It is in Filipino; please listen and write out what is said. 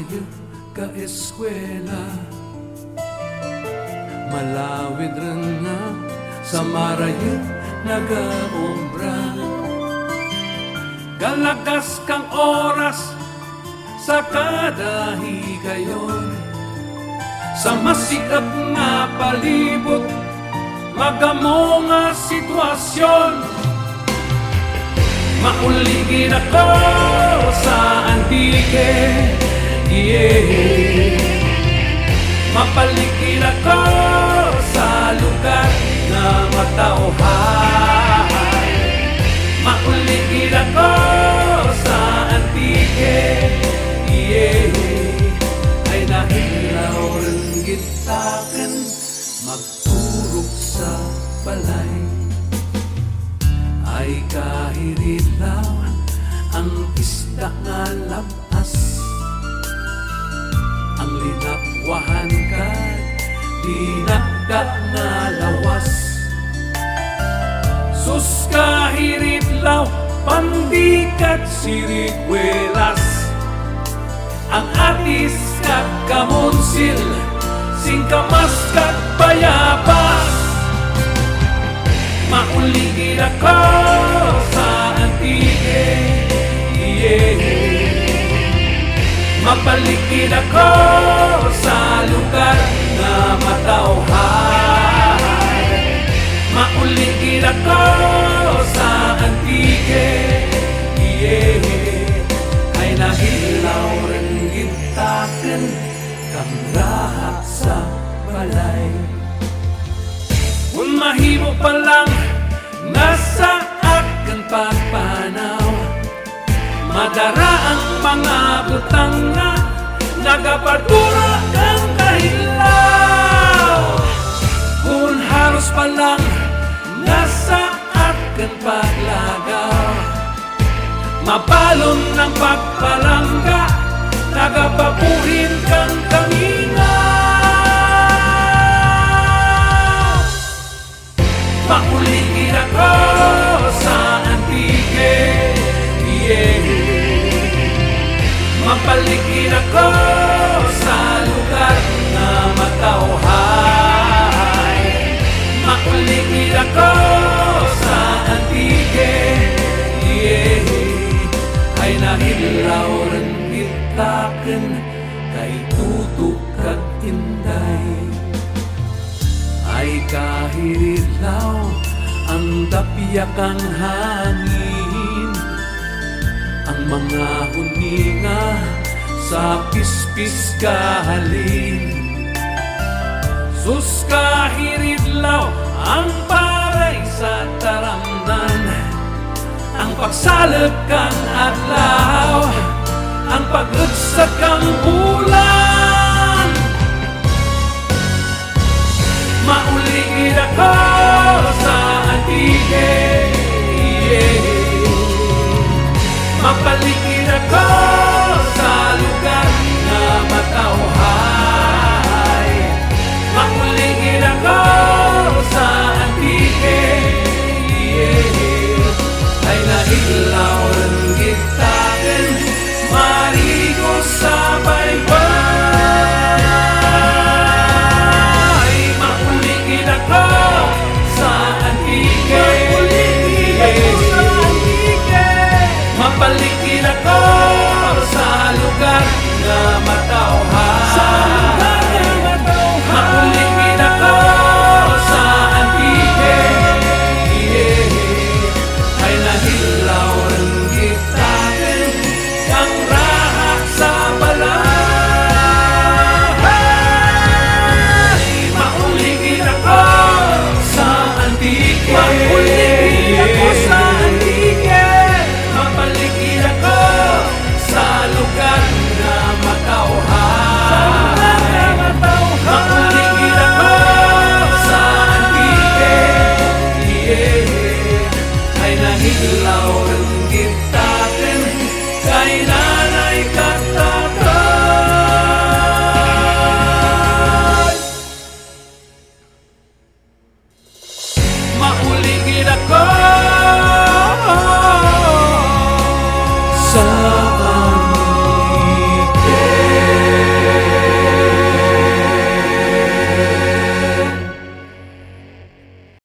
Marayot ka eskwela, malawid rin na sa marayot nag-aumbra. Galagas kang oras sa kada higayon, sa masikap nga palibot, magamo nga sitwasyon. Mauligid ako sa antike, yeah. Mapaligid ako sa lugar na matauhan. Mauligid ako sa antike, yeah. Ay nahilaw rin gitaken, magturok sa balay. Ay kahirilaw ang isda nga labas, ang linakwahan ka dinakdak nga lawas. Sus kahirilaw pandikat sirigwelas, ang atis kat kamunsil singkamas kat bayabas. Mauligid ako sa antike, yeah. Mapaligid ako sa lugar na matauhan. Mauligid ako sa antike, yeah. Ay nahilaw rin gitaken kang rahak sa balay. Kung mahimo pa lang nasa akin pagpanaw, madara ang mga butang na nagapadura kang kahilaw. Kung halos pa lang nasa akin paglagaw, mabalon ng pagpalangga, nagapapuhin kang kamingaw. Mauligid ako sa antike, yeah. Mapaligid ako sa lugar na matauhan. Mauligid ako sa antike, yeah. Ay nahilaw rin gitaken kay tutok kag inday. Ay kahirilaw ang dapyakang hangin, ang mga huninga sa pispis kahalin. Sus kahirilaw ang paray sa taramnan, ang pagsalag kang adlaw, ang pagagsak kang bulan. Mauligid ako sa antike,